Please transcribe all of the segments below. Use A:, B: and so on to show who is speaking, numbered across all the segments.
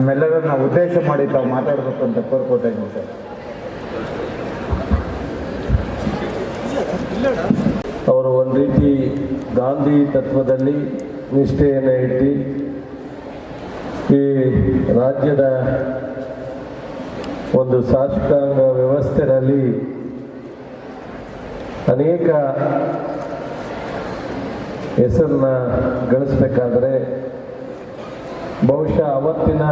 A: ನಮ್ಮೆಲ್ಲರನ್ನ ಉದ್ದೇಶ ಮಾಡಿ ತಾವು ಮಾತಾಡಬೇಕು ಅಂತ ಕೋರ್ಕೋತಾ ಇದ್ದೀನಿ ಸರ್.
B: ಅವರು ಒಂದು ರೀತಿ ಗಾಂಧಿ ತತ್ವದಲ್ಲಿ ನಿಷ್ಠೆಯನ್ನು ಇಟ್ಟು ಈ ರಾಜ್ಯದ ಒಂದು ಶಾಸಕಾಂಗ ವ್ಯವಸ್ಥೆಯಲ್ಲಿ ಅನೇಕ ಹೆಸರನ್ನ ಗಳಿಸಬೇಕಾದರೆ ಬಹುಶಃ ಅವತ್ತಿನ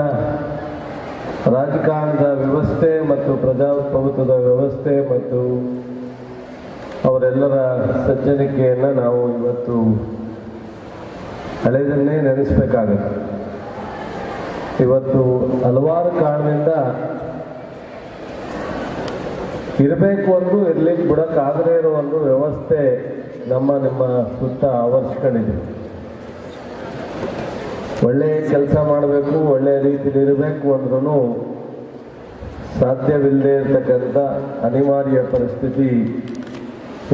B: ರಾಜಕಾರಣದ ವ್ಯವಸ್ಥೆ ಮತ್ತು ಪ್ರಜಾಪ್ರಭುತ್ವದ ವ್ಯವಸ್ಥೆ ಮತ್ತು ಅವರೆಲ್ಲರ ಸಜ್ಜನಿಕೆಯನ್ನು ನಾವು ಇವತ್ತು ಹಳೆಯದನ್ನೇ ನೆನೆಸಬೇಕಾಗುತ್ತೆ. ಇವತ್ತು ಹಲವಾರು ಕಾರಣದಿಂದ ಇರಬೇಕು ಒಂದು ಇರ್ಲಿಕ್ಕೆ ಬಿಡೋಕ್ಕಾಗದೇ ಇರೋ ಒಂದು ವ್ಯವಸ್ಥೆ ನಿಮ್ಮ ಸುತ್ತ ಆವರಿಸ್ಕೊಂಡಿದೆ. ಒಳ್ಳೆಯ ಕೆಲಸ ಮಾಡಬೇಕು, ಒಳ್ಳೆಯ ರೀತಿಯಲ್ಲಿ ಇರಬೇಕು ಅಂದ್ರೂ ಸಾಧ್ಯವಿಲ್ಲದೆ ಇರತಕ್ಕಂಥ ಅನಿವಾರ್ಯ ಪರಿಸ್ಥಿತಿ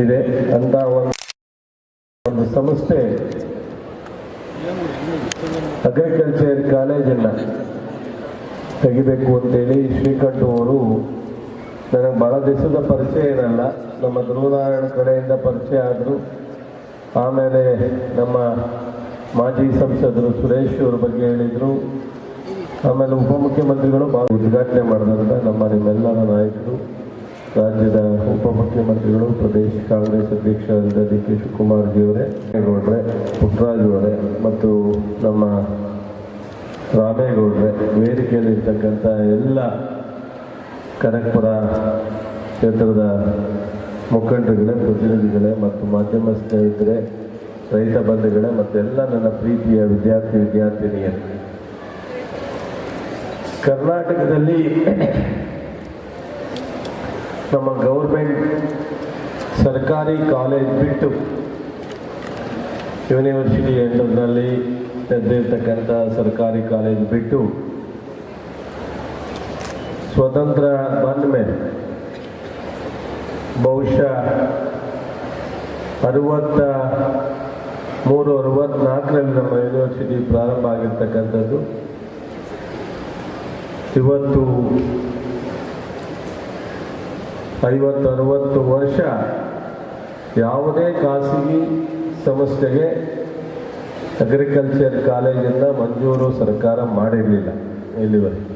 B: ಇದೆ. ಅಂತ ಒಂದು ಸಂಸ್ಥೆ ಅಗ್ರಿಕಲ್ಚರ್ ಕಾಲೇಜನ್ನು ತೆಗಿಬೇಕು ಅಂತೇಳಿ ಶ್ರೀಕಂಠ ಅವರು ನನಗೆ ಭಾಳ ದಿವಸದ ಪರಿಚಯ ಏನಲ್ಲ, ನಮ್ಮ ಧ್ರುವನಾರಾಯಣ ಕಡೆಯಿಂದ ಪರಿಚಯ ಆದರು. ಆಮೇಲೆ ನಮ್ಮ ಮಾಜಿ ಸಂಸದರು ಸುರೇಶ್ ಅವ್ರ ಬಗ್ಗೆ ಹೇಳಿದರು. ಆಮೇಲೆ ಉಪಮುಖ್ಯಮಂತ್ರಿಗಳು ಭಾಳ ಉದ್ಘಾಟನೆ ಮಾಡಿದ್ರಿಂದ ನಿಮ್ಮೆಲ್ಲರ ನಾಯಕರು, ರಾಜ್ಯದ ಉಪಮುಖ್ಯಮಂತ್ರಿಗಳು, ಪ್ರದೇಶ ಕಾಂಗ್ರೆಸ್ ಅಧ್ಯಕ್ಷರಾದ ಡಿ ಕೆ ಶಿವಕುಮಾರ್ ಜಿಯವರೇ, ಗೌಡ್ರೆ, ಪುಟ್ಟರಾಜು ಅವರೇ ಮತ್ತು ನಮ್ಮ ರಾಮೇಗೌಡ್ರೆ, ವೇದಿಕೆಯಲ್ಲಿರ್ತಕ್ಕಂಥ ಎಲ್ಲ ಕನಕಪುರ ಕ್ಷೇತ್ರದ ಮುಖಂಡರುಗಳೇ, ಪ್ರತಿನಿಧಿಗಳೇ ಮತ್ತು ಮಾಧ್ಯಮ ಸ್ನೇಹಿತರೆ, ರೈತ ಬಂಧುಗಳೇ ಮತ್ತು ಎಲ್ಲ ನನ್ನ ಪ್ರೀತಿಯ ವಿದ್ಯಾರ್ಥಿನಿಯರು, ಕರ್ನಾಟಕದಲ್ಲಿ ನಮ್ಮ ಗೌರ್ಮೆಂಟ್ ಸರ್ಕಾರಿ ಕಾಲೇಜ್ ಬಿಟ್ಟು ಯೂನಿವರ್ಸಿಟಿ ಅಂಡರ್ನಲ್ಲಿ ತೆರೆದಿರ್ತಕ್ಕಂಥ ಸರ್ಕಾರಿ ಕಾಲೇಜ್ ಬಿಟ್ಟು ಸ್ವತಂತ್ರ ಬಂದ ಮೇಲೆ ಬಹುಶಃ 63-64ರಲ್ಲಿ ನಮ್ಮ ಯೂನಿವರ್ಸಿಟಿ ಪ್ರಾರಂಭ ಆಗಿರ್ತಕ್ಕಂಥದ್ದು. ಇವತ್ತು 50-60 ವರ್ಷ ಯಾವುದೇ ಖಾಸಗಿ ಸಂಸ್ಥೆಗೆ ಅಗ್ರಿಕಲ್ಚರ್ ಕಾಲೇಜಿಂದ ಮಂಜೂರು ಸರ್ಕಾರ ಮಾಡಿರಲಿಲ್ಲ ಇಲ್ಲಿವರೆಗೆ.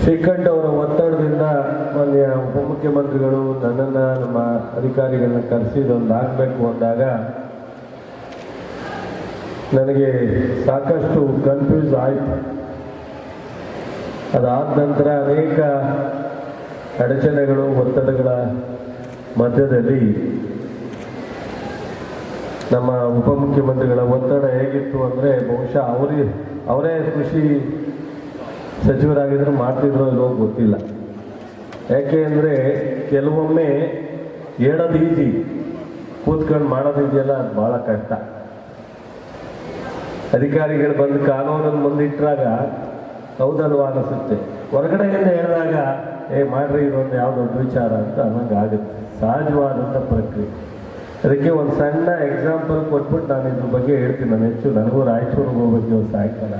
B: ಶ್ರೀಕಂಠ ಅವರ ಒತ್ತಡದಿಂದ ಮಾನ್ಯ ಉಪಮುಖ್ಯಮಂತ್ರಿಗಳು ನನ್ನನ್ನು, ನಮ್ಮ ಅಧಿಕಾರಿಗಳನ್ನ ಕರೆಸಿದೊಂದು ಆಗಬೇಕು ಅಂದಾಗ ನನಗೆ ಸಾಕಷ್ಟು ಕನ್ಫ್ಯೂಸ್ ಆಯಿತು. ಅದಾದ ನಂತರ ಅನೇಕ ಅಡಚಣೆಗಳು, ಒತ್ತಡಗಳ ಮಧ್ಯದಲ್ಲಿ ನಮ್ಮ ಉಪಮುಖ್ಯಮಂತ್ರಿಗಳ ಒತ್ತಡ ಹೇಗಿತ್ತು ಅಂದರೆ ಬಹುಶಃ ಅವರೇ ಕೃಷಿ ಸಚಿವರಾಗಿದ್ದರೂ ಮಾಡ್ತಿದ್ರು ಇಲ್ಲೋ ಗೊತ್ತಿಲ್ಲ. ಯಾಕೆ ಅಂದರೆ ಕೆಲವೊಮ್ಮೆ ಹೇಳೋದು ಈಸಿ, ಕೂತ್ಕೊಂಡು ಮಾಡೋದಿದೆಯಲ್ಲ ಅದು ಭಾಳ ಕಷ್ಟ. ಅಧಿಕಾರಿಗಳು ಬಂದು ಕಾನೂನನ್ನು ಮುಂದಿಟ್ಟಾಗ ಹೌದಲ್ವಾ ಅನಿಸುತ್ತೆ, ಹೊರಗಡೆಯಿಂದ ಹೇಳಿದಾಗ ಮಾಡ್ರಿ ಇದೊಂದು ಯಾವ ದೊಡ್ಡ ವಿಚಾರ ಅಂತ ಅನ್ನಂಗೆ ಆಗುತ್ತೆ. ಸಹಜವಾದಂಥ ಪ್ರಕ್ರಿಯೆ. ಅದಕ್ಕೆ ಒಂದು ಸಣ್ಣ ಎಕ್ಸಾಂಪಲ್ ಕೊಟ್ಬಿಟ್ಟು ನಾನು ಇದ್ರ ಬಗ್ಗೆ ಹೇಳ್ತೀನಿ. ನಾನು ಹೆಚ್ಚು ನನಗೂ ರಾಯಚೂರಿಗೆ ಹೋಗೋಕ್ಕೆ ಸಾಯಂಕಾಲ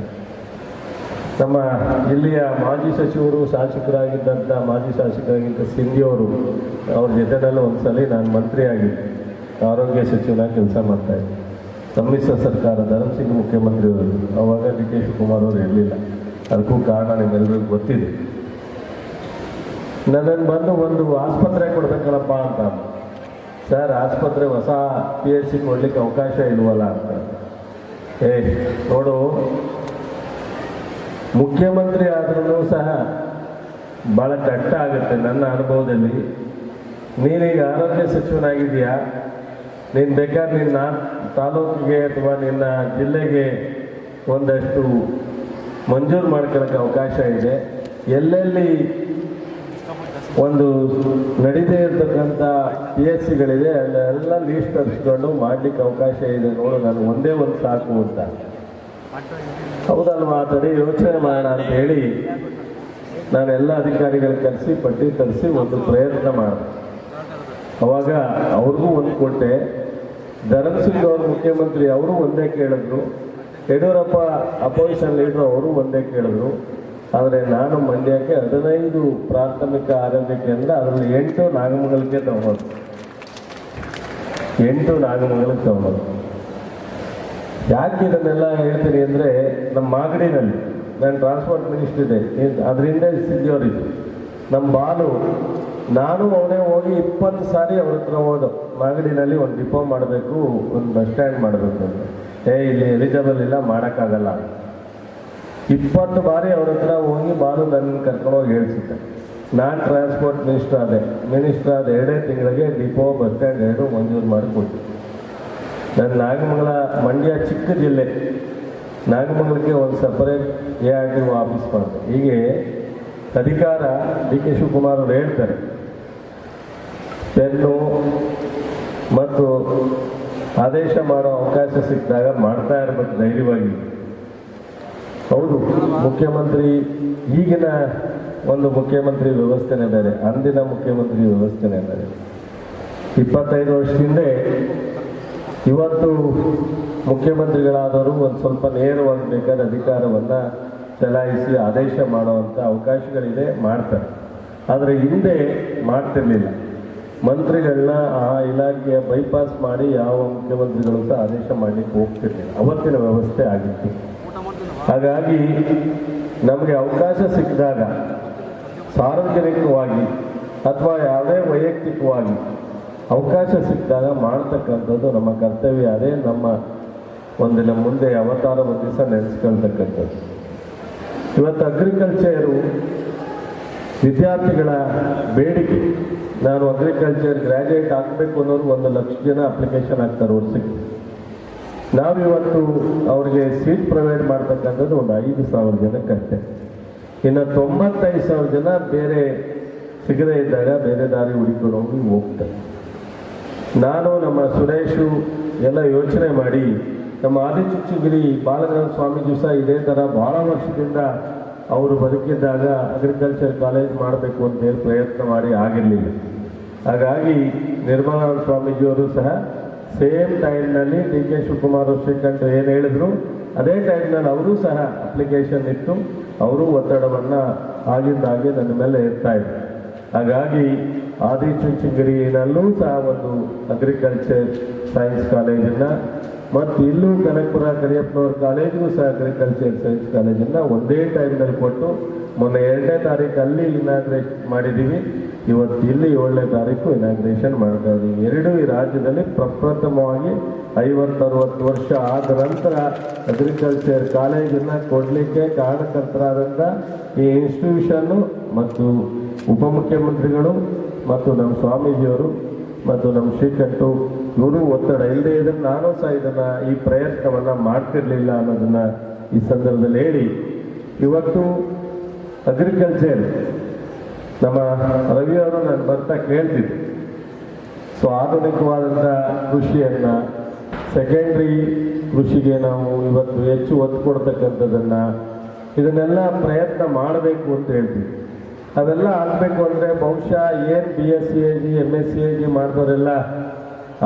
B: ನಮ್ಮ ಇಲ್ಲಿಯ ಮಾಜಿ ಸಚಿವರು, ಶಾಸಕರಾಗಿದ್ದಂಥ ಮಾಜಿ ಶಾಸಕರಾಗಿದ್ದ ಸಿಂಧಿಯವರು ಅವ್ರ ಜೊತೆನಲ್ಲೂ ಒಂದ್ಸಲ ನಾನು ಮಂತ್ರಿಯಾಗಿದ್ದೆ, ಆರೋಗ್ಯ ಸಚಿವನಾಗಿ ಕೆಲಸ ಮಾಡ್ತಾಯಿದ್ದೆ. ಸಮ್ಮಿಶ್ರ ಸರ್ಕಾರ, ಧರ್ಮಸಿಂಗ್ ಮುಖ್ಯಮಂತ್ರಿಯವರು, ಆವಾಗ ಡಿ ಕೆ ಶಿವಕುಮಾರ್ ಅವರು ಇರಲಿಲ್ಲ. ಅದಕ್ಕೂ ಕಾರಣ ನಿಮ್ಮೆಲ್ಲರಿಗೂ ಗೊತ್ತಿದೆ. ನನ್ನನ್ನು ಬಂದು ಒಂದು ಆಸ್ಪತ್ರೆ ಕೊಡ್ಬೇಕಲ್ಲಪ್ಪ ಅಂತ. ಸರ್, ಆಸ್ಪತ್ರೆ ಹೊಸ PHC ಕೊಡ್ಲಿಕ್ಕೆ ಅವಕಾಶ ಇಲ್ವಲ್ಲ ಅಂತ. ನೋಡು, ಮುಖ್ಯಮಂತ್ರಿ ಆದ್ರೂ ಸಹ ಭಾಳ ಕಷ್ಟ ಆಗುತ್ತೆ ನನ್ನ ಅನುಭವದಲ್ಲಿ. ನೀನೀಗ ಆರೋಗ್ಯ ಸಚಿವನಾಗಿದೆಯಾ, ನೀನು ಬೇಕಾದ್ರೆ ನಿನ್ನ ತಾಲೂಕಿಗೆ ಅಥವಾ ನಿನ್ನ ಜಿಲ್ಲೆಗೆ ಒಂದಷ್ಟು ಮಂಜೂರು ಮಾಡ್ಕೊಳ್ಳೋಕ್ಕೆ ಅವಕಾಶ ಇದೆ. ಎಲ್ಲೆಲ್ಲಿ ಒಂದು ನಡೀದೇ ಇರ್ತಕ್ಕಂಥ PHCಗಳಿದೆ ಅಲ್ಲೆಲ್ಲ ಲೀಸ್ಟ್ ತರಿಸ್ಕೊಂಡು ಮಾಡಲಿಕ್ಕೆ ಅವಕಾಶ ಇದೆ. ನೋಡು, ನಾನು ಒಂದೇ ಒಂದು ಸಾಕು ಅಂತ. ಹೌದಲ್ವಾ, ಮಾತಾಡಿ ಯೋಚನೆ ಮಾಡೋಣ ಅಂತ ಹೇಳಿ ನಾನೆಲ್ಲ ಅಧಿಕಾರಿಗಳು ಕರೆಸಿ ಪಟ್ಟಿ ತರಿಸಿ ಒಂದು ಪ್ರಯತ್ನ ಮಾಡಿದೆ. ಅವಾಗ ಅವ್ರಿಗೂ ಒಂದು ಕೊಟ್ಟೆ. ಧರ್ಮಸಿಂಗ್ ಅವರು ಮುಖ್ಯಮಂತ್ರಿ, ಅವರು ಒಂದೇ ಕೇಳಿದ್ರು, ಯಡಿಯೂರಪ್ಪ ಅಪೋಸಿಷನ್ ಲೀಡರ್ ಅವರು ಒಂದೇ ಕೇಳಿದ್ರು. ಆದರೆ ನಾನು ಮಂಡ್ಯಕ್ಕೆ 15 ಪ್ರಾಥಮಿಕ ಆರೋಗ್ಯ ಕೇಂದ್ರ, ಅದರಲ್ಲಿ 8 ನಾಗಮಂಗಲಕ್ಕೆ ತಗೊಳ್ಳೋದು, 8 ನಾಗಮಂಗಲಕ್ಕೆ ತಗೊಳ್ಳೋದು. ಯಾಕೆ ಇದನ್ನೆಲ್ಲ ಹೇಳ್ತೀನಿ ಅಂದರೆ, ನಮ್ಮ ಮಾಗಡಿನಲ್ಲಿ ನಾನು ಟ್ರಾನ್ಸ್ಪೋರ್ಟ್ ಮಿನಿಸ್ಟರ್ ಇದೆ, ಅದರಿಂದ ಸಿದ್ಯೋರಿದ್ದು ನಮ್ಮ ಬಾಲು, ನಾನು ಅವನೇ ಹೋಗಿ 20 ಸಾರಿ ಅವ್ರ ಹತ್ರ ಹೋದ. ಮಾಗಡಿನಲ್ಲಿ ಒಂದು ಡಿಪೋ ಮಾಡಬೇಕು, ಒಂದು ಬಸ್ ಸ್ಟ್ಯಾಂಡ್ ಮಾಡಬೇಕು ಅಂತ. ಇಲ್ಲಿ ಎಲಿಜಿಬಲ್ ಇಲ್ಲ, ಮಾಡೋಕ್ಕಾಗಲ್ಲ. 20 ಬಾರಿ ಅವ್ರ ಹತ್ರ ಹೋಗಿ ಬಾಲು ನನ್ನ ಕರ್ಕೊಂಡೋಗಿ ಹೇಳ್ಸಿದ್ದೆ. ನಾನು ಟ್ರಾನ್ಸ್ಪೋರ್ಟ್ ಮಿನಿಸ್ಟರ್ ಆದ 2 ತಿಂಗಳಿಗೆ ಡಿಪೋ ಬಸ್ ಸ್ಟ್ಯಾಂಡ್ 2 ಮಂಜೂರು ಮಾಡಿಕೊಟ್ಟು. ನನ್ನ ನಾಗಮಂಗಲ, ಮಂಡ್ಯ ಚಿಕ್ಕ ಜಿಲ್ಲೆ, ನಾಗಮಂಗಲಕ್ಕೆ ಒಂದು ಸಪರೇಟ್ ARTO ಆಫೀಸ್ ಮಾಡಿದೆ. ಹೀಗೆ ಅಧಿಕಾರ DK ಶಿವಕುಮಾರ್ ಅವರು ಹೇಳ್ತಾರೆ, ಪೆನ್ನು ಮತ್ತು ಆದೇಶ ಮಾಡೋ ಅವಕಾಶ ಸಿಕ್ಕಿದಾಗ ಮಾಡ್ತಾ ಇರಬೇಕು ಧೈರ್ಯವಾಗಿ. ಹೌದು, ಮುಖ್ಯಮಂತ್ರಿ ಈಗಿನ ಒಂದು ಮುಖ್ಯಮಂತ್ರಿ ವ್ಯವಸ್ಥೆನೇ ಬೇರೆ, ಅಂದಿನ ಮುಖ್ಯಮಂತ್ರಿ ವ್ಯವಸ್ಥೆನೇ ಬೇರೆ. 25 ವರ್ಷದಿಂದ ಇವತ್ತು ಮುಖ್ಯಮಂತ್ರಿಗಳಾದವರು ಒಂದು ಸ್ವಲ್ಪ ನೇರವಾಗಿ ಬೇಕಾದ ಅಧಿಕಾರವನ್ನು ಚಲಾಯಿಸಿ ಆದೇಶ ಮಾಡುವಂಥ ಅವಕಾಶಗಳಿದೆ, ಮಾಡ್ತಾರೆ. ಆದರೆ ಹಿಂದೆ ಮಾಡ್ತಿರ್ಲಿಲ್ಲ. ಮಂತ್ರಿಗಳನ್ನ ಆ ಇಲಾಖೆಯ ಬೈಪಾಸ್ ಮಾಡಿ ಯಾವ ಮುಖ್ಯಮಂತ್ರಿಗಳು ಸಹ ಆದೇಶ ಮಾಡಲಿಕ್ಕೆ ಹೋಗ್ತಿರ್ಲಿಲ್ಲ. ಅವತ್ತಿನ ವ್ಯವಸ್ಥೆ ಆಗಿತ್ತು. ಹಾಗಾಗಿ ನಮಗೆ ಅವಕಾಶ ಸಿಕ್ಕಿದಾಗ ಸಾರ್ವಜನಿಕವಾಗಿ ಅಥವಾ ಯಾವುದೇ ವೈಯಕ್ತಿಕವಾಗಿ ಅವಕಾಶ ಸಿಕ್ಕಿದಾಗ ಮಾಡ್ತಕ್ಕಂಥದ್ದು ನಮ್ಮ ಕರ್ತವ್ಯ. ಅದೇ ನಮ್ಮ ಒಂದಿನ ಮುಂದೆ ಅವತಾರ ಒಂದು ದಿವಸ ನೆನೆಸ್ಕೊಳ್ತಕ್ಕಂಥದ್ದು. ಇವತ್ತು ಅಗ್ರಿಕಲ್ಚರು ವಿದ್ಯಾರ್ಥಿಗಳ ಬೇಡಿಕೆ. ನಾನು ಅಗ್ರಿಕಲ್ಚರ್ ಗ್ರ್ಯಾಜುಯೇಟ್ ಆಗಬೇಕು ಅನ್ನೋರು 1 ಲಕ್ಷ ಜನ ಅಪ್ಲಿಕೇಶನ್ ಹಾಕ್ತಾರೆ ವರ್ಷಕ್ಕೆ. ನಾವಿವತ್ತು ಅವ್ರಿಗೆ ಸೀಟ್ ಪ್ರೊವೈಡ್ ಮಾಡ್ತಕ್ಕಂಥದ್ದು ಒಂದು 5,000 ಜನಕ್ಕಷ್ಟೇ. ಇನ್ನು 95,000 ಜನ ಬೇರೆ ಸಿಗದೇ ಇದ್ದಾಗ ಬೇರೆ ದಾರಿ ಹುಡುಕೊಂಡು ಹೋಗಿ ಹೋಗ್ತಾರೆ. ನಾನು ನಮ್ಮ ಸುರೇಶು ಎಲ್ಲ ಯೋಚನೆ ಮಾಡಿ, ನಮ್ಮ ಆದಿಚುಂಚನಗಿರಿ ಬಾಲಗಂಗಾಧರ ಸ್ವಾಮೀಜಿ ಸಹ ಇದೇ ಥರ ಭಾಳ ವರ್ಷದಿಂದ ಅವರು ಬದುಕಿದ್ದಾಗ ಅಗ್ರಿಕಲ್ಚರ್ ಕಾಲೇಜ್ ಮಾಡಬೇಕು ಅಂತೇಳಿ ಪ್ರಯತ್ನ ಮಾಡಿ ಆಗಿರಲಿಲ್ಲ. ಹಾಗಾಗಿ ನಿರ್ಮಲಾನಂದ ಸ್ವಾಮೀಜಿಯವರು ಸಹ ಸೇಮ್ ಟೈಮ್ನಲ್ಲಿ DK ಶಿವಕುಮಾರ್ ಶ್ರೀಕಂಠ ಏನು ಹೇಳಿದ್ರು ಅದೇ ಟೈಮ್ನಲ್ಲಿ ಅವರು ಸಹ ಅಪ್ಲಿಕೇಶನ್ ಇಟ್ಟು ಅವರು ಒತ್ತಡವನ್ನು ಆಗಿಂದಾಗೆ ನನ್ನ ಮೇಲೆ ಇರ್ತಾ ಇದ್ರು. ಹಾಗಾಗಿ ಆದಿಚುಂಚನಗಿರಿನಲ್ಲೂ ಸಹ ಒಂದು ಅಗ್ರಿಕಲ್ಚರ್ ಸೈನ್ಸ್ ಕಾಲೇಜನ್ನು ಮತ್ತು ಇಲ್ಲೂ ಕನಕಪುರ ಕರಿಯಪ್ಪನವ್ರ ಕಾಲೇಜಿಗೂ ಸಹ ಅಗ್ರಿಕಲ್ಚರ್ ಸೈನ್ಸ್ ಕಾಲೇಜನ್ನು ಒಂದೇ ಟೈಮ್ನಲ್ಲಿ ಕೊಟ್ಟು ಮೊನ್ನೆ 2ನೇ ತಾರೀಕು ಅಲ್ಲಿ ಇನಾಗ್ರೇಟ್ ಮಾಡಿದ್ದೀವಿ. ಇವತ್ತು ಇಲ್ಲಿ 7ನೇ ತಾರೀಕು ಇನಾಗ್ರೇಷನ್ ಮಾಡ್ತಾ ಇದ್ದೀವಿ. ಎರಡೂ ಈ ರಾಜ್ಯದಲ್ಲಿ ಪ್ರಪ್ರಥಮವಾಗಿ 50-60 ವರ್ಷ ಆದ ನಂತರ ಅಗ್ರಿಕಲ್ಚರ್ ಕಾಲೇಜನ್ನು ಕೊಡಲಿಕ್ಕೆ ಕಾರಣಕರ್ತರಾದಂಥ ಈ ಇನ್ಸ್ಟಿಟ್ಯೂಷನ್ನು ಮತ್ತು ಉಪಮುಖ್ಯಮಂತ್ರಿಗಳು ಮತ್ತು ನಮ್ಮ ಸ್ವಾಮೀಜಿಯವರು ಮತ್ತು ನಮ್ಮ ಶ್ರೀಕಂಠು ಇವರು ಒತ್ತಡ ಇಲ್ಲದೆ ಇದನ್ನು ನಾನು ಸಹ ಈ ಪ್ರಯತ್ನವನ್ನು ಮಾಡ್ತಿರ್ಲಿಲ್ಲ ಅನ್ನೋದನ್ನು ಈ ಸಂದರ್ಭದಲ್ಲಿ ಹೇಳಿ, ಇವತ್ತು ಅಗ್ರಿಕಲ್ಚರ್ ನಮ್ಮ ರವಿಯವರು ನಾನು ಬರ್ತಾ ಕೇಳ್ತಿದ್ದೆ. ಸೊ ಆಧುನಿಕವಾದಂಥ ಕೃಷಿಯನ್ನು, ಸೆಕೆಂಡ್ರಿ ಕೃಷಿಗೆ ನಾವು ಇವತ್ತು ಹೆಚ್ಚು ಒತ್ತು ಕೊಡ್ತಕ್ಕಂಥದ್ದನ್ನು ಇದನ್ನೆಲ್ಲ ಪ್ರಯತ್ನ ಮಾಡಬೇಕು ಅಂತ ಹೇಳ್ತೀವಿ. ಅವೆಲ್ಲ ಆಗಬೇಕು ಅಂದರೆ ಬಹುಶಃ ಏನು BSc AG MSc AG ಮಾಡಿದವರೆಲ್ಲ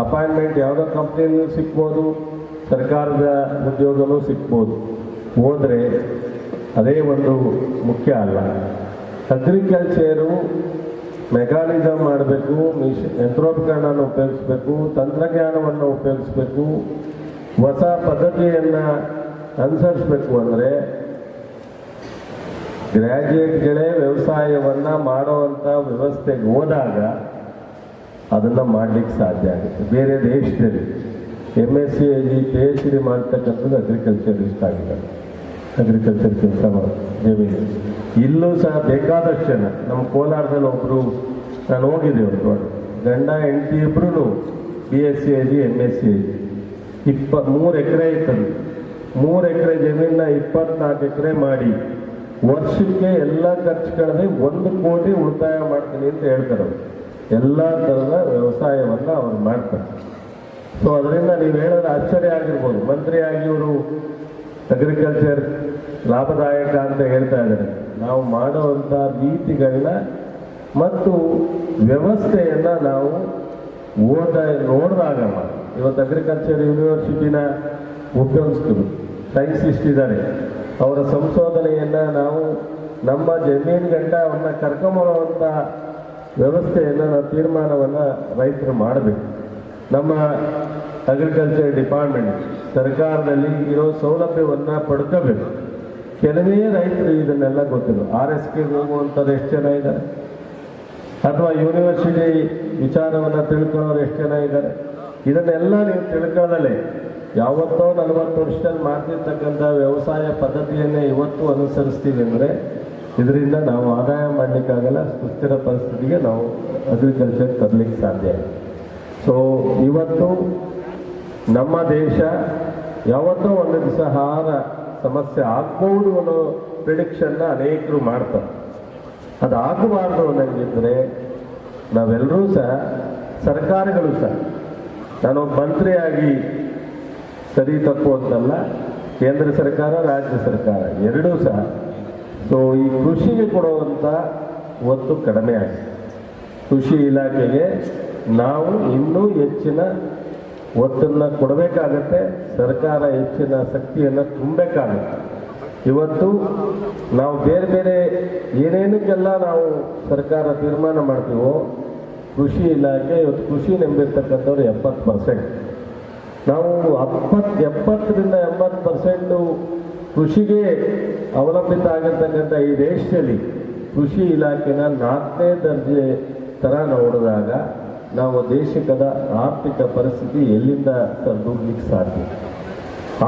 B: ಅಪಾಯಿಂಟ್ಮೆಂಟ್ ಯಾವುದೋ ಕಂಪ್ನಿಯಲ್ಲೂ ಸಿಗ್ಬೋದು, ಸರ್ಕಾರದ ಉದ್ಯೋಗನೂ ಸಿಗ್ಬೋದು. ಹೋದರೆ ಅದೇ ಒಂದು ಮುಖ್ಯ ಅಲ್ಲ. ಅಗ್ರಿಕಲ್ಚರು ಮೆಕ್ಯಾನಿಸಮ್ ಮಾಡಬೇಕು, ಯಂತ್ರೋಪಕರಣವನ್ನು ಉಪಯೋಗಿಸ್ಬೇಕು, ತಂತ್ರಜ್ಞಾನವನ್ನು ಉಪಯೋಗಿಸ್ಬೇಕು, ಹೊಸ ಪದ್ಧತಿಯನ್ನು ಅನುಸರಿಸಬೇಕು. ಅಂದರೆ ಗ್ರ್ಯಾಜುಯೇಟ್ಗಳೇ ವ್ಯವಸಾಯವನ್ನು ಮಾಡುವಂಥ ವ್ಯವಸ್ಥೆಗೆ ಹೋದಾಗ ಅದನ್ನು ಮಾಡಲಿಕ್ಕೆ ಸಾಧ್ಯ ಆಗುತ್ತೆ. ಬೇರೆ ದೇಶದಲ್ಲಿ MSc AG PhD ಮಾಡ್ತಕ್ಕಂಥದ್ದು ಅಗ್ರಿಕಲ್ಚರಿಸ್ಟ್ ಆಗಿದ್ದಾರೆ, ಅಗ್ರಿಕಲ್ಚರ್ ಕೆಲಸ ಮಾಡೋದು ಜಮೀನು. ಇಲ್ಲೂ ಸಹ ಬೇಕಾದಷ್ಟು ಜನ ನಮ್ಮ ಕೋಲಾರದಲ್ಲಿ ಒಬ್ಬರು ನಾನು ಹೋಗಿದ್ದೆ, ಒಂದು ಗಂಡ ಹೆಂಡತಿ ಇಬ್ಬರೂ BSc AG MSc AG 3 ಎಕರೆ ಇತ್ತಂದು. 3 ಎಕರೆ ಜಮೀನನ್ನ 24 ಎಕರೆ ಮಾಡಿ ವರ್ಷಕ್ಕೆ ಎಲ್ಲ ಖರ್ಚು ಕಳೆದು 1 ಕೋಟಿ ಉಳಿತಾಯ ಮಾಡ್ತೀನಿ ಅಂತ ಹೇಳ್ತಾರೆ ಅವರು. ಎಲ್ಲ ಥರದ ವ್ಯವಸಾಯವನ್ನು ಅವ್ರು ಮಾಡ್ತಾರೆ. ಸೊ ಅದರಿಂದ ನೀವು ಹೇಳಿದ್ರೆ ಆಶ್ಚರ್ಯ ಆಗಿರ್ಬೋದು, ಮಂತ್ರಿಯಾಗಿ ಇವರು ಅಗ್ರಿಕಲ್ಚರ್ ಲಾಭದಾಯಕ ಅಂತ ಹೇಳ್ತಾ ಇದ್ದಾರೆ. ನಾವು ಮಾಡುವಂಥ ರೀತಿಗಳನ್ನ ಮತ್ತು ವ್ಯವಸ್ಥೆಯನ್ನು ನಾವು ನೋಡಿದಾಗ ಇವತ್ತು ಅಗ್ರಿಕಲ್ಚರ್ ಯೂನಿವರ್ಸಿಟಿನ ಉಪಯೋಗಿಸ್ತೀವಿ. ಸೈನ್ಸಿಸ್ಟ್ ಇದ್ದಾರೆ, ಅವರ ಸಂಶೋಧನೆಯನ್ನು ನಾವು ನಮ್ಮ ಜಮೀನು ಗಂಟ ಅವನ್ನ ಕರ್ಕೊಂಬರುವಂಥ ವ್ಯವಸ್ಥೆಯನ್ನು ನಾವು ತೀರ್ಮಾನವನ್ನು ರೈತರು ಮಾಡಬೇಕು. ನಮ್ಮ ಅಗ್ರಿಕಲ್ಚರ್ ಡಿಪಾರ್ಟ್ಮೆಂಟ್ ಸರ್ಕಾರದಲ್ಲಿ ಇರೋ ಸೌಲಭ್ಯವನ್ನು ಪಡ್ಕೋಬೇಕು. ಕೆಲವೇ ರೈತರು ಇದನ್ನೆಲ್ಲ ಗೊತ್ತಿಲ್ಲ. RSK ಹೋಗುವಂಥದ್ದು ಎಷ್ಟು ಜನ ಇದ್ದಾರೆ, ಅಥವಾ ಯೂನಿವರ್ಸಿಟಿ ವಿಚಾರವನ್ನು ತಿಳ್ಕೊಳ್ಳೋರು ಎಷ್ಟು ಜನ ಇದ್ದಾರೆ. ಇದನ್ನೆಲ್ಲ ನೀವು ತಿಳ್ಕೊಳ್ಳೋದಲ್ಲೇ ಯಾವತ್ತೋ 40 ವರ್ಷದಲ್ಲಿ ಮಾಡ್ತಿರ್ತಕ್ಕಂಥ ವ್ಯವಸಾಯ ಪದ್ಧತಿಯನ್ನೇ ಇವತ್ತು ಅನುಸರಿಸ್ತೀವಿ ಅಂದರೆ ಇದರಿಂದ ನಾವು ಆದಾಯ ಮಾಡಲಿಕ್ಕಾಗಲ್ಲ, ಸುಸ್ಥಿರ ಪರಿಸ್ಥಿತಿಗೆ ನಾವು ಅಗ್ರಿಕಲ್ಚರ್ ತರಲಿಕ್ಕೆ ಸಾಧ್ಯ. ಸೊ ಇವತ್ತು ನಮ್ಮ ದೇಶ ಯಾವತ್ತೋ ಒಂದು ದಿವಸ ಆಹಾರ ಸಮಸ್ಯೆ ಆಗ್ಬೋದು ಅನ್ನೋ ಪ್ರಿಡಿಕ್ಷನ್ನ ಅನೇಕರು ಮಾಡ್ತಾರೆ. ಅದು ಆಗಬಾರ್ದು ಅನ್ನಂಗಿದ್ರೆ ನಾವೆಲ್ಲರೂ ಸಹ, ಸರ್ಕಾರಗಳು ಸಹ, ನಾನೊಬ್ಬ ಮಂತ್ರಿಯಾಗಿ ಸರಿ ತಪ್ಪು ಅಂತಲ್ಲ, ಕೇಂದ್ರ ಸರ್ಕಾರ ರಾಜ್ಯ ಸರ್ಕಾರ ಎರಡೂ ಸಹ ಸೊ ಈ ಕೃಷಿಗೆ ಕೊಡುವಂಥ ಒತ್ತು ಕಡಿಮೆ ಆಗಿದೆ. ಕೃಷಿ ಇಲಾಖೆಗೆ ನಾವು ಇನ್ನೂ ಹೆಚ್ಚಿನ ಒತ್ತನ್ನು ಕೊಡಬೇಕಾಗತ್ತೆ. ಸರ್ಕಾರ ಹೆಚ್ಚಿನ ಶಕ್ತಿಯನ್ನು ತುಂಬಬೇಕಾಗುತ್ತೆ. ಇವತ್ತು ನಾವು ಬೇರೆ ಬೇರೆ ಏನೇನಕ್ಕೆಲ್ಲ ನಾವು ಸರ್ಕಾರ ತೀರ್ಮಾನ ಮಾಡ್ತೀವೋ, ಕೃಷಿ ಇಲಾಖೆ ಇವತ್ತು ಕೃಷಿ ನಂಬಿರ್ತಕ್ಕಂಥವ್ರು 70%. ನಾವು 70ರಿಂದ 80% ಕೃಷಿಗೆ ಅವಲಂಬಿತ ಆಗಿರ್ತಕ್ಕಂಥ ಈ ದೇಶದಲ್ಲಿ ಕೃಷಿ ಇಲಾಖೆನ 4ನೇ ದರ್ಜೆ ಥರ ನೋಡಿದಾಗ ನಾವು ದೇಶದ ಆರ್ಥಿಕ ಪರಿಸ್ಥಿತಿ ಎಲ್ಲಿಂದ ಸರಿದೂಗ್ಲಿಕ್ಕೆ ಸಾಧ್ಯ?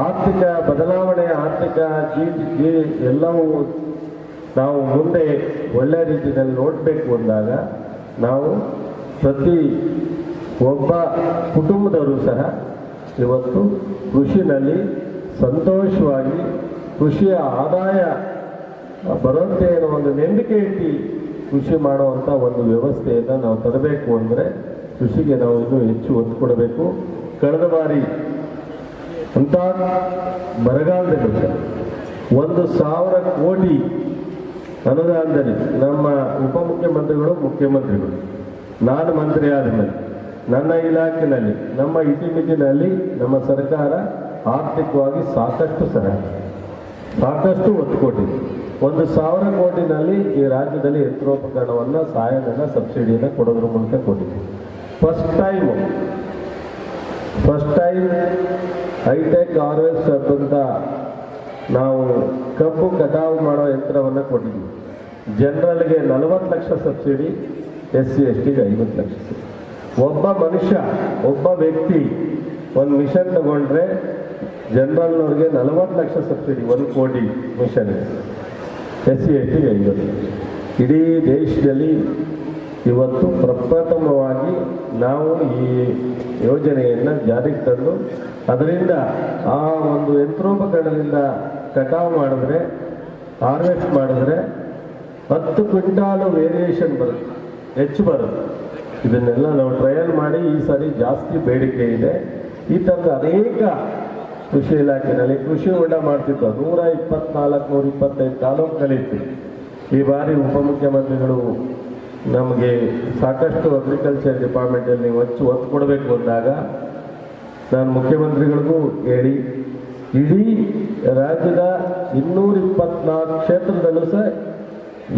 B: ಆರ್ಥಿಕ ಬದಲಾವಣೆ, ಆರ್ಥಿಕ ಜಿ ಎಲ್ಲವೂ ನಾವು ಮುಂದೆ ಒಳ್ಳೆಯ ರೀತಿಯಲ್ಲಿ ನೋಡಬೇಕು ಅಂದಾಗ ನಾವು ಪ್ರತಿ ಒಬ್ಬ ಕುಟುಂಬದವರು ಸಹ ಇವತ್ತು ಕೃಷಿನಲ್ಲಿ ಸಂತೋಷವಾಗಿ ಕೃಷಿಯ ಆದಾಯ ಬರುತ್ತೆ ಅನ್ನೋ ಒಂದು ನಂಬಿಕೆ ಇಟ್ಟು ಕೃಷಿ ಮಾಡುವಂಥ ಒಂದು ವ್ಯವಸ್ಥೆಯನ್ನು ನಾವು ತರಬೇಕು ಅಂದರೆ ಕೃಷಿಗೆ ನಾವು ಇನ್ನೂ ಹೆಚ್ಚು ಒತ್ತು ಕೊಡಬೇಕು. ಕಳೆದ ಬಾರಿ ಅಂಥ ಬರಗಾಲದಲ್ಲಿ 1,000 ಕೋಟಿ ಅನುದಾನದಲ್ಲಿ ನಮ್ಮ ಉಪಮುಖ್ಯಮಂತ್ರಿಗಳು, ಮುಖ್ಯಮಂತ್ರಿಗಳು, ನಾನು ಮಂತ್ರಿ ಆದಮೇಲೆ ನನ್ನ ಇಲಾಖೆಯಲ್ಲಿ ನಮ್ಮ ಇತಿಮಿತಿನಲ್ಲಿ ನಮ್ಮ ಸರ್ಕಾರ ಆರ್ಥಿಕವಾಗಿ ಸಾಕಷ್ಟು ಒತ್ತು ಕೊಟ್ಟಿದೆ. 1,000 ಕೋಟಿನಲ್ಲಿ ಈ ರಾಜ್ಯದಲ್ಲಿ ಯಂತ್ರೋಪಕರಣವನ್ನು, ಸಹಾಯಧನ, ಸಬ್ಸಿಡಿಯನ್ನು ಕೊಡೋದ್ರ ಮೂಲಕ ಕೊಟ್ಟಿದೆ. ಫಸ್ಟ್ ಟೈಮ್ ಹೈಟೆಕ್ ಹಾರ್ವೆಸ್ಟರ್ ಅಂತ ನಾವು ಕಬ್ಬು ಕಟಾವು ಮಾಡೋ ಯಂತ್ರವನ್ನು ಕೊಟ್ಟಿದ್ದೀವಿ. ಜನರಲ್ಗೆ 40 ಲಕ್ಷ ಸಬ್ಸಿಡಿ, SC/STಗೆ 50 ಲಕ್ಷ. ಒಬ್ಬ ಮನುಷ್ಯ, ಒಬ್ಬ ವ್ಯಕ್ತಿ ಒಂದು ಮಿಷನ್ ತಗೊಂಡ್ರೆ ಜನರಲ್ನವ್ರಿಗೆ 40 ಲಕ್ಷ ಸಬ್ಸಿಡಿ, 1 ಕೋಟಿ ಮಿಷನ್, SC/STಗೆ 50 ಲಕ್ಷ. ಇಡೀ ದೇಶದಲ್ಲಿ ಇವತ್ತು ಪ್ರಪ್ರಥಮವಾಗಿ ನಾವು ಈ ಯೋಜನೆಯನ್ನು ಜಾರಿಗೆ ತಂದು ಅದರಿಂದ ಆ ಒಂದು ಯಂತ್ರೋಪಕರಣದಿಂದ ಕಟಾವು ಮಾಡಿದ್ರೆ, ಹಾರ್ವೆಸ್ಟ್ ಮಾಡಿದ್ರೆ 10 ಕ್ವಿಂಟಾಲು ವೇರಿಯೇಷನ್ ಬರುತ್ತೆ, ಹೆಚ್ಚು ಬರುತ್ತೆ. ಇದನ್ನೆಲ್ಲ ನಾವು ಟ್ರಯಲ್ ಮಾಡಿ ಈ ಸಾರಿ ಜಾಸ್ತಿ ಬೇಡಿಕೆ ಇದೆ. ಈ ಥರದ ಅನೇಕ ಕೃಷಿ ಇಲಾಖೆಯಲ್ಲಿ ಕೃಷಿ ಹೊಂಡ ಮಾಡ್ತಿದ್ದು 124, 125 ತಾಲೂಕುಗಳಿತ್ತು. ಈ ಬಾರಿ ಉಪಮುಖ್ಯಮಂತ್ರಿಗಳು ನಮಗೆ ಸಾಕಷ್ಟು ಅಗ್ರಿಕಲ್ಚರ್ ಡಿಪಾರ್ಟ್ಮೆಂಟಲ್ಲಿ ನೀವು ಒತ್ತು ಕೊಡಬೇಕು ಅಂದಾಗ ನಾನು ಮುಖ್ಯಮಂತ್ರಿಗಳಿಗೂ ಹೇಳಿ ಇಡೀ ರಾಜ್ಯದ 224 ಕ್ಷೇತ್ರದಲ್ಲೂ ಸಹ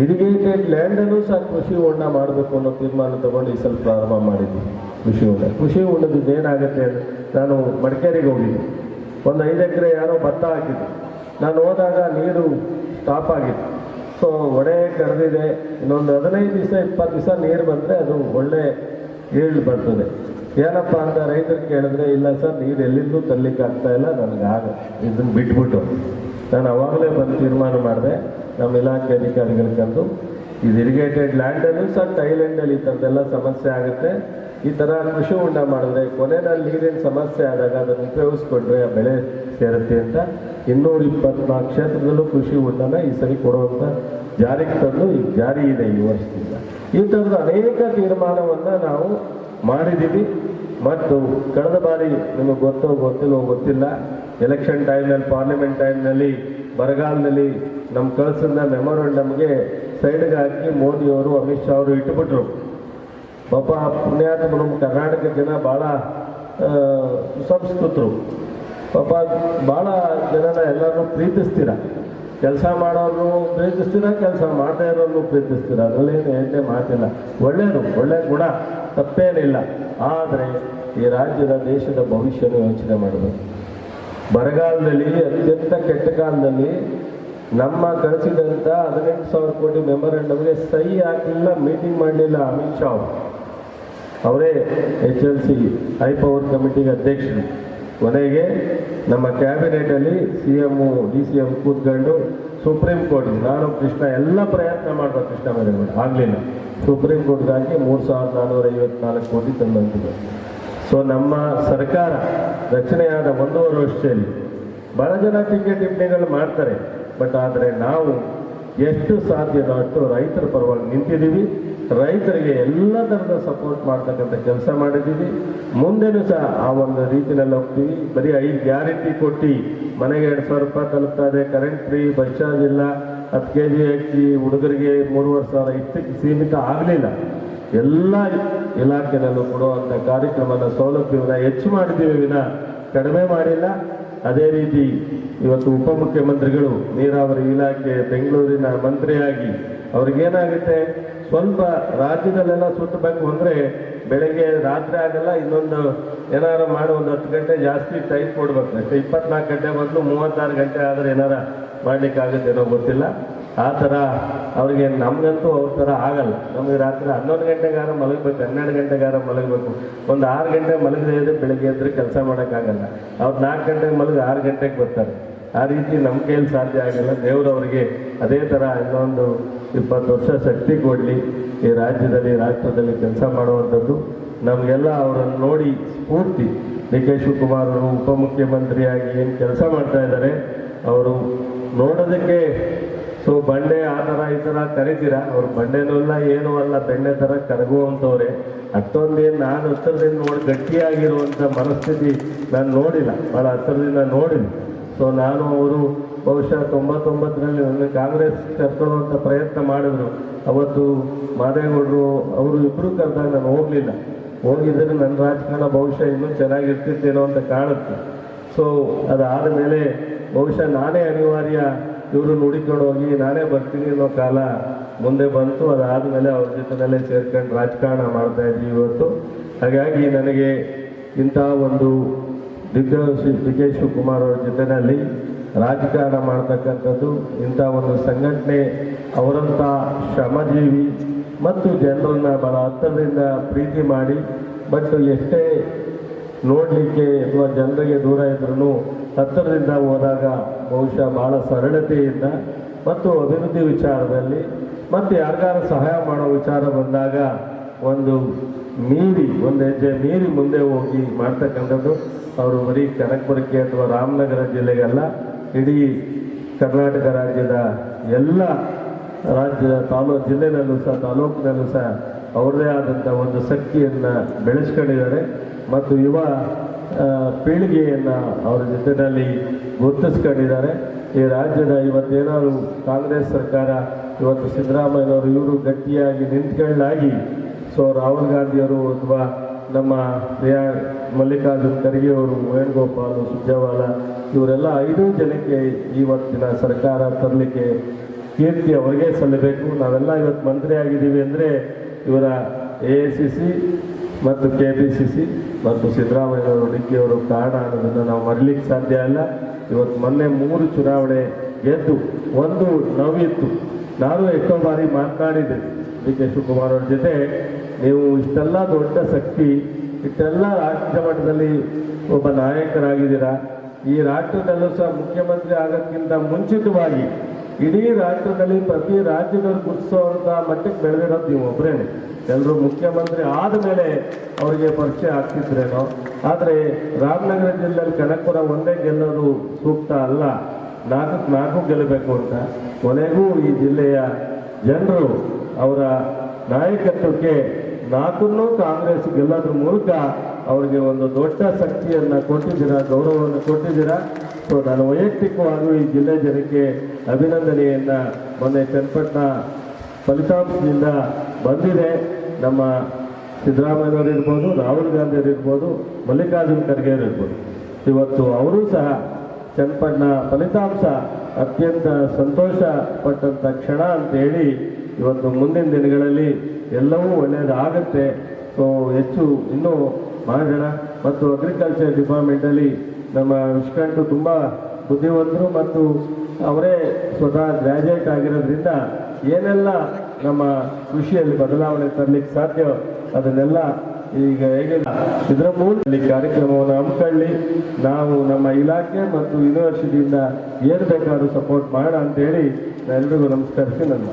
B: ಇರಿಗೇಟೆಡ್ ಲ್ಯಾಂಡಲ್ಲೂ ಸಹ ಕೃಷಿ ಹೊಂಡ ಮಾಡಬೇಕು ಅನ್ನೋ ತೀರ್ಮಾನ ತಗೊಂಡು ಈ ಸಲ ಪ್ರಾರಂಭ ಮಾಡಿದ್ವಿ. ಕೃಷಿ ಹೊಂಡದಿಂದ ಏನಾಗುತ್ತೆ ಅಂದರೆ, ನಾನು ಮಡಿಕೇರಿಗೆ ಹೋಗಿದ್ದೆ, ಒಂದು 5 ಎಕರೆ ಯಾರೋ ಭತ್ತ ಹಾಕಿದ್ದು. ನಾನು ಹೋದಾಗ ನೀರು ಸ್ಟಾಪ್ ಆಗಿತ್ತು. ಸೊ ಒಡೆ ಕರೆದಿದೆ, ಇನ್ನೊಂದು 15 ದಿವಸ 20 ದಿವಸ ನೀರು ಬಂದರೆ ಅದು ಒಳ್ಳೆ ಈಲ್ಡ್ ಬರ್ತದೆ. ಏನಪ್ಪ ಅಂತ ರೈತರು ಕೇಳಿದ್ರೆ, ಇಲ್ಲ ಸರ್ ನೀರು ಎಲ್ಲಿಂದೂ ತರಲಿಕ್ಕೆ ಆಗ್ತಾ ಇಲ್ಲ, ನನಗೆ ಇದನ್ನು ಬಿಟ್ಬಿಟ್ಟು ನಾನು ಅವಾಗಲೇ ಬಂದು ತೀರ್ಮಾನ ಮಾಡಿದೆ ನಮ್ಮ ಇಲಾಖೆ ಅಧಿಕಾರಿಗಳಿಗಂದು, ಇದು ಇರಿಗೇಟೆಡ್ ಲ್ಯಾಂಡಲ್ಲೂ ಸಹ ಥೈಲ್ಯಾಂಡಲ್ಲಿ ಈ ಥರದ್ದೆಲ್ಲ ಸಮಸ್ಯೆ ಆಗುತ್ತೆ. ಈ ಥರ ಕೃಷಿ ಹೊಂಡ ಮಾಡಿದ್ರೆ ಕೊನೆಯಲ್ಲಿ ನೀರಿನ ಸಮಸ್ಯೆ ಆದಾಗ ಅದನ್ನು ಉಪಯೋಗಿಸ್ಕೊಂಡ್ರೆ ಆ ಬೆಳೆ ಸೇರುತ್ತೆ ಅಂತ 224 ಕ್ಷೇತ್ರದಲ್ಲೂ ಕೃಷಿ ಹೊಂಡನ ಈ ಸರಿ ಕೊಡುವಂಥ ಜಾರಿಗೆ ತಂದು ಈಗ ಜಾರಿ ಇದೆ ಈ ವರ್ಷದಿಂದ. ಈ ಥರದ ಅನೇಕ ತೀರ್ಮಾನವನ್ನು ನಾವು ಮಾಡಿದ್ದೀವಿ. ಮತ್ತು ಕಳೆದ ಬಾರಿ ನಿಮಗೆ ಗೊತ್ತಿಲ್ಲ, ಎಲೆಕ್ಷನ್ ಟೈಮ್ನಲ್ಲಿ, ಪಾರ್ಲಿಮೆಂಟ್ ಟೈಮ್ನಲ್ಲಿ, ಬರಗಾಲದಲ್ಲಿ ನಮ್ಮ ಕಳಿಸಿದ ಮೆಮೊರಂಡಮ್ಗೆ ಸೈಡ್ಗೆ ಹಾಕಿ ಮೋದಿಯವರು, ಅಮಿತ್ ಶಾ ಅವರು ಇಟ್ಟುಬಿಟ್ರು. ಪಾಪ ಪುಣ್ಯಾತ್ಮರು, ಕರ್ನಾಟಕ ಜನ ಭಾಳ ಸಂಸ್ಕೃತರು. ಪಾಪ ಭಾಳ ಜನನ ಎಲ್ಲರೂ ಪ್ರೀತಿಸ್ತೀರ, ಕೆಲಸ ಮಾಡೋರು ಪ್ರೀತಿಸ್ತೀರ, ಕೆಲಸ ಮಾಡದೇ ಇರೋರು ಪ್ರೀತಿಸ್ತೀರ, ಅದರಲ್ಲೇನು ಎಣ್ಣೆ ಮಾತಿಲ್ಲ. ಒಳ್ಳೆ ಗುಣ, ತಪ್ಪೇನಿಲ್ಲ. ಆದರೆ ಈ ರಾಜ್ಯದ ದೇಶದ ಭವಿಷ್ಯನ ಯೋಚನೆ ಮಾಡಬೇಕು. ಬರಗಾಲದಲ್ಲಿ, ಅತ್ಯಂತ ಕೆಟ್ಟ ಕಾಲದಲ್ಲಿ ನಮ್ಮ ಕಳಿಸಿದಂಥ 18,000 ಕೋಟಿ ಮೆಮೊರಂಡಮ್ಗೆ ಸಹಿ ಹಾಕಲಿಲ್ಲ, ಮೀಟಿಂಗ್ ಮಾಡಲಿಲ್ಲ ಅಮಿತ್ ಶಾ ಅವರೇ HLC ಹೈ ಪವರ್ ಕಮಿಟಿಗೆ ಅಧ್ಯಕ್ಷರು. ಕೊನೆಗೆ ನಮ್ಮ ಕ್ಯಾಬಿನೆಟಲ್ಲಿ CM DCM ಕೂತ್ಕೊಂಡು ಸುಪ್ರೀಂ ಕೋರ್ಟ್, ನಾನು ಕೃಷ್ಣ ಎಲ್ಲ ಪ್ರಯತ್ನ ಮಾಡಿದ, ಕೃಷ್ಣ ಬೈರೇಗೌಡ ಆಗಲಿಲ್ಲ. ಸುಪ್ರೀಂ ಕೋರ್ಟ್ಗಾಗಿ 3,454 ಕೋಟಿ ತಂದಂತಿದೆ. ಸೊ ನಮ್ಮ ಸರ್ಕಾರ ರಚನೆಯಾದ 1.5 ವರ್ಷದಲ್ಲಿ ಬಹಳ ಜನ ಟೀಕೆ ಟಿಪ್ಪಣಿಗಳು ಮಾಡ್ತಾರೆ. ಬಟ್ ಆದರೆ ನಾವು ಎಷ್ಟು ಸಾಧ್ಯನೋ ಅಷ್ಟು ರೈತರ ಪರವಾಗಿ ನಿಂತಿದ್ದೀವಿ. ರೈತರಿಗೆ ಎಲ್ಲ ಥರದ ಸಪೋರ್ಟ್ ಮಾಡ್ತಕ್ಕಂಥ ಕೆಲಸ ಮಾಡಿದ್ದೀವಿ. ಮುಂದೆನೂ ಸಹ ಆ ಒಂದು ರೀತಿಯಲ್ಲಿ ಹೋಗ್ತೀವಿ. ಬರೀ 5 ಗ್ಯಾರಂಟಿ ಕೊಟ್ಟು ಮನೆಗೆ 2,000 ರೂಪಾಯಿ ತಲುಪ್ತಾ ಇದೆ, ಕರೆಂಟ್ ಫ್ರೀ, ಬಸ್ ಚಾರ್ಜ್ ಇಲ್ಲ, 10 kg ಅಕ್ಕಿ, ಹುಡುಗರಿಗೆ 3,500 ಇಷ್ಟಕ್ಕೆ ಸೀಮಿತ ಆಗಲಿಲ್ಲ. ಎಲ್ಲ ಇಲಾಖೆನಲ್ಲೂ ಕೊಡುವಂಥ ಕಾರ್ಯಕ್ರಮದ ಸೌಲಭ್ಯವನ್ನು ಹೆಚ್ಚು ಮಾಡಿದ್ದೀವಿ ವಿನ ಕಡಿಮೆ ಮಾಡಿಲ್ಲ. ಅದೇ ರೀತಿ ಇವತ್ತು ಉಪಮುಖ್ಯಮಂತ್ರಿಗಳು ನೀರಾವರಿ ಇಲಾಖೆ ಬೆಂಗಳೂರಿನ ಮಂತ್ರಿಯಾಗಿ ಅವ್ರಿಗೇನಾಗುತ್ತೆ, ಸ್ವಲ್ಪ ರಾಜ್ಯದಲ್ಲೆಲ್ಲ ಸುತ್ತಬೇಕು ಅಂದರೆ ಬೆಳಗ್ಗೆ ರಾತ್ರಿ ಆಗಲ್ಲ, ಇನ್ನೊಂದು ಏನಾರು ಮಾಡಿ ಒಂದು 10 ಗಂಟೆ ಜಾಸ್ತಿ ಟೈಮ್ ಕೊಡ್ಬೇಕು ಅಷ್ಟೇ. 24 ಗಂಟೆ ಬದಲು 36 ಗಂಟೆ ಆದರೆ ಏನಾರ ಮಾಡಲಿಕ್ಕಾಗುತ್ತೇನೋ ಗೊತ್ತಿಲ್ಲ. ಆ ಥರ ಅವ್ರಿಗೆ, ನಮಗಂತೂ ಅವ್ರ ಥರ ಆಗಲ್ಲ. ನಮಗೆ ರಾತ್ರಿ 11 ಗಂಟೆಗಾರ ಮಲಗಬೇಕು, 12 ಗಂಟೆಗಾರ ಮಲಗಬೇಕು. ಒಂದು 6 ಗಂಟೆ ಮಲಗದೇ ಇದ್ರೆ ಬೆಳಗ್ಗೆ ಎದ್ರೆ ಕೆಲಸ ಮಾಡೋಕ್ಕಾಗಲ್ಲ. ಅವ್ರು 4 ಗಂಟೆಗೆ ಮಲಗಿ 6 ಗಂಟೆಗೆ ಬರ್ತಾರೆ. ಆ ರೀತಿ ನಮ್ಮ ಕೈಯಲ್ಲಿ ಸಾಧ್ಯ ಆಗಲ್ಲ. ದೇವರವರಿಗೆ ಅದೇ ಥರ ಇನ್ನೊಂದು 20 ವರ್ಷ ಶಕ್ತಿ ಕೊಡಲಿ. ಈ ರಾಜ್ಯದಲ್ಲಿ, ರಾಷ್ಟ್ರದಲ್ಲಿ ಕೆಲಸ ಮಾಡುವಂಥದ್ದು ನಮಗೆಲ್ಲ ಅವರನ್ನು ನೋಡಿ ಸ್ಫೂರ್ತಿ. DK ಶಿವಕುಮಾರ್ ಅವರು ಉಪಮುಖ್ಯಮಂತ್ರಿಯಾಗಿ ಏನು ಕೆಲಸ ಮಾಡ್ತಾ ಇದ್ದಾರೆ, ಅವರು ನೋಡೋದಕ್ಕೆ ಸೊ ಬಂಡೆ ಆ ಥರ ಈ ಥರ ಕರಿತೀರ, ಅವ್ರು ಬಂಡೆನೂ ಅಲ್ಲ ಏನೂ ಅಲ್ಲ, ಬೆಣ್ಣೆ ಥರ ಕರಗುವಂಥವ್ರೆ. ಅಷ್ಟೊಂದೇನು ನಾನು ಹತ್ತಿರದಿಂದ ನೋಡಿ ಗಟ್ಟಿಯಾಗಿರುವಂಥ ಮನಸ್ಥಿತಿ ನಾನು ನೋಡಿಲ್ಲ, ಭಾಳ ಹತ್ತಿರದಿಂದ ನೋಡಿಲ್ಲ. ಸೊ ನಾನು ಅವರು ಬಹುಶಃ 99ರಲ್ಲಿ ನನ್ನ ಕಾಂಗ್ರೆಸ್ ಕರ್ಕೊಳ್ಳುವಂಥ ಪ್ರಯತ್ನ ಮಾಡಿದ್ರು. ಅವತ್ತು ಮಾದೇಗೌಡರು ಅವರು ಇಬ್ಬರು ಕರೆದಾಗ ನಾನು ಹೋಗಲಿಲ್ಲ. ಹೋಗಿದ್ದರೆ ನನ್ನ ರಾಜಕಾರಣ ಬಹುಶಃ ಇನ್ನೂ ಚೆನ್ನಾಗಿರ್ತಿತ್ತೇನೋ ಅಂತ ಕಾಣುತ್ತೆ. ಸೊ ಅದಾದ ಮೇಲೆ ಬಹುಶಃ ನಾನೇ ಅನಿವಾರ್ಯ, ಇವರು ನುಡಿಕೊಂಡು ಹೋಗಿ ನಾನೇ ಬರ್ತೀನಿ ಅನ್ನೋ ಕಾಲ ಮುಂದೆ ಬಂತು. ಅದಾದಮೇಲೆ ಅವ್ರ ಜೊತೆಯಲ್ಲೇ ಸೇರ್ಕೊಂಡು ರಾಜಕಾರಣ ಮಾಡ್ತಾ ಇದ್ದೀವಿ ಇವತ್ತು. ಹಾಗಾಗಿ ನನಗೆ ಇಂಥ ಒಂದು DK ಶಿವಕುಮಾರ್ ಅವ್ರ ಜೊತೆಯಲ್ಲಿ ರಾಜಕಾರಣ ಮಾಡ್ತಕ್ಕಂಥದ್ದು, ಇಂಥ ಒಂದು ಸಂಘಟನೆ, ಅವರಂಥ ಶ್ರಮಜೀವಿ ಮತ್ತು ಜನರನ್ನು ಭಾಳ ಹತ್ತಿರದಿಂದ ಪ್ರೀತಿ ಮಾಡಿ, ಬಟ್ ಎಷ್ಟೇ ನೋಡಲಿಕ್ಕೆ ಅಥವಾ ಜನರಿಗೆ ದೂರ ಇದ್ರೂ ಹತ್ತಿರದಿಂದ ಹೋದಾಗ ಬಹುಶಃ ಭಾಳ ಸರಳತೆಯಿಂದ ಮತ್ತು ಅಭಿವೃದ್ಧಿ ವಿಚಾರದಲ್ಲಿ ಮತ್ತು ಯಾರಿಗಾರ ಸಹಾಯ ಮಾಡೋ ವಿಚಾರ ಬಂದಾಗ ಒಂದು ಹೆಜ್ಜೆ ಮೀರಿ ಮುಂದೆ ಹೋಗಿ ಮಾಡ್ತಕ್ಕಂಥದ್ದು. ಅವರು ಬರೀ ಕನಕಪುರಕ್ಕೆ ಅಥವಾ ರಾಮನಗರ ಜಿಲ್ಲೆಗಲ್ಲ, ಇಡೀ ಕರ್ನಾಟಕ ರಾಜ್ಯದ ಎಲ್ಲ ಜಿಲ್ಲೆನಲ್ಲೂ ಸಹ, ತಾಲೂಕಿನಲ್ಲೂ ಸಹ ಅವ್ರದ್ದೇ ಆದಂಥ ಒಂದು ಶಕ್ತಿಯನ್ನು ಬೆಳೆಸ್ಕೊಂಡಿದ್ದಾರೆ ಮತ್ತು ಯುವ ಪೀಳಿಗೆಯನ್ನು ಅವರ ಜೊತೆಯಲ್ಲಿ ಗುರುತಿಸ್ಕೊಂಡಿದ್ದಾರೆ. ಈ ರಾಜ್ಯದ ಇವತ್ತೇನಾದ್ರು ಕಾಂಗ್ರೆಸ್ ಸರ್ಕಾರ ಇವತ್ತು ಸಿದ್ದರಾಮಯ್ಯನವರು ಇವರು ಗಟ್ಟಿಯಾಗಿ ನಿಂತ್ಕೊಳ್ಳಾಗಿ, ಸೊ ರಾಹುಲ್ ಗಾಂಧಿಯವರು ಅಥವಾ ನಮ್ಮ ಮಲ್ಲಿಕಾರ್ಜುನ್ ಖರ್ಗೆ ಅವರು, ವೇಣುಗೋಪಾಲ್, ಸುರ್ಜೇವಾಲಾ ಇವರೆಲ್ಲ 5 ಜನಕ್ಕೆ ಇವತ್ತಿನ ಸರ್ಕಾರ ತರಲಿಕ್ಕೆ ಕೀರ್ತಿ ಅವರಿಗೆ ಸಲ್ಲಬೇಕು. ನಾವೆಲ್ಲ ಇವತ್ತು ಮಂತ್ರಿ ಆಗಿದ್ದೀವಿ ಅಂದರೆ ಇವರ AICC ಮತ್ತು KPCC ಮತ್ತು ಸಿದ್ದರಾಮಯ್ಯನವರು, DKಯವರು ಕಾರಣ ಅನ್ನೋದನ್ನು ನಾವು ಮರಲಿಕ್ಕೆ ಸಾಧ್ಯ ಇಲ್ಲ. ಇವತ್ತು ಮೊನ್ನೆ 3 ಚುನಾವಣೆ ಗೆದ್ದು ಒಂದು ನೋವಿತ್ತು. ನಾನು ಎಷ್ಟೋ ಬಾರಿ ಮಾತನಾಡಿದ್ದೆ DK ಶಿವಕುಮಾರ್ ಅವ್ರ ಜೊತೆ, ನೀವು ಇಷ್ಟೆಲ್ಲ ದೊಡ್ಡ ಶಕ್ತಿ, ಇಷ್ಟೆಲ್ಲ ರಾಜ್ಯ ಮಟ್ಟದಲ್ಲಿ ಒಬ್ಬ ನಾಯಕರಾಗಿದ್ದೀರಾ, ಈ ರಾಷ್ಟ್ರದಲ್ಲೂ ಸಹ ಮುಖ್ಯಮಂತ್ರಿ ಆಗೋಕ್ಕಿಂತ ಮುಂಚಿತವಾಗಿ ಇಡೀ ರಾಷ್ಟ್ರದಲ್ಲಿ ಪ್ರತಿ ರಾಜ್ಯದವ್ರು ಗುರುತಿಸೋವಂಥ ಮಟ್ಟಕ್ಕೆ ಬೆಳೆದಿರೋದು ನೀವು ಒಬ್ಬರೇನೆ. ಎಲ್ಲರೂ ಮುಖ್ಯಮಂತ್ರಿ ಆದಮೇಲೆ ಅವರಿಗೆ ಪರಿಚಯ ಆಗ್ತಿದ್ರೇನೋ. ಆದರೆ ರಾಮನಗರ ಜಿಲ್ಲೆಯಲ್ಲಿ ಕನಕಪುರ ಒಂದೇ ಗೆಲ್ಲೋದು ಸೂಕ್ತ ಅಲ್ಲ, 4 ಗೆಲ್ಲಬೇಕು ಅಂತ. ಕೊನೆಗೂ ಈ ಜಿಲ್ಲೆಯ ಜನರು ಅವರ ನಾಯಕತ್ವಕ್ಕೆ 4 ಕಾಂಗ್ರೆಸ್ ಗೆಲ್ಲೋದ್ರ ಮೂಲಕ ಅವರಿಗೆ ಒಂದು ದೊಡ್ಡ ಶಕ್ತಿಯನ್ನು ಕೊಟ್ಟಿದ್ದೀರಾ, ಗೌರವವನ್ನು ಕೊಟ್ಟಿದ್ದೀರಾ. ಸೊ ನಾನು ವೈಯಕ್ತಿಕವಾಗಿ ಈ ಜಿಲ್ಲೆ ಜನಕ್ಕೆ ಅಭಿನಂದನೆಯನ್ನು ಮೊನ್ನೆ ಚನ್ನಪಟ್ಟಣ ಫಲಿತಾಂಶದಿಂದ ಬಂದಿದೆ. ನಮ್ಮ ಸಿದ್ದರಾಮಯ್ಯನವರು ಇರ್ಬೋದು, ರಾಹುಲ್ ಗಾಂಧಿಯವರು ಇರ್ಬೋದು, ಮಲ್ಲಿಕಾರ್ಜುನ್ ಖರ್ಗೆ ಇರ್ಬೋದು, ಇವತ್ತು ಅವರೂ ಸಹ ಚನ್ನಪಟ್ಟಣ ಫಲಿತಾಂಶ ಅತ್ಯಂತ ಸಂತೋಷ ಪಟ್ಟಂಥ ಕ್ಷಣ ಅಂತೇಳಿ ಇವತ್ತು ಮುಂದಿನ ದಿನಗಳಲ್ಲಿ ಎಲ್ಲವೂ ಒಳ್ಳೆಯದಾಗತ್ತೆ. ಸೊ ಹೆಚ್ಚು ಇನ್ನೂ ಮಾಡೋಣ. ಮತ್ತು ಅಗ್ರಿಕಲ್ಚರ್ ಡಿಪಾರ್ಟ್ಮೆಂಟಲ್ಲಿ ನಮ್ಮ ವಿಶ್ಕಂಠು ತುಂಬ ಬುದ್ಧಿವಂತರು ಮತ್ತು ಅವರೇ ಸ್ವತಃ ಗ್ರ್ಯಾಜುಯೇಟ್ ಆಗಿರೋದ್ರಿಂದ ಏನೆಲ್ಲ ನಮ್ಮ ಕೃಷಿಯಲ್ಲಿ ಬದಲಾವಣೆ ತರಲಿಕ್ಕೆ ಸಾಧ್ಯ ಅದನ್ನೆಲ್ಲ ಈಗ ಹೇಗಿಲ್ಲ ಇದರ ಮೂಲಕ ಕಾರ್ಯಕ್ರಮವನ್ನು ಹಮ್ಮಿಕೊಳ್ಳಿ. ನಾವು ನಮ್ಮ ಇಲಾಖೆ ಮತ್ತು ಯೂನಿವರ್ಸಿಟಿಯಿಂದ ಏನು ಬೇಕಾದ್ರೂ ಸಪೋರ್ಟ್ ಮಾಡೋಣ ಅಂತೇಳಿ ನಾನು ಎಲ್ರಿಗೂ ನಮಸ್ಕರಿಸಿ ನನ್ನ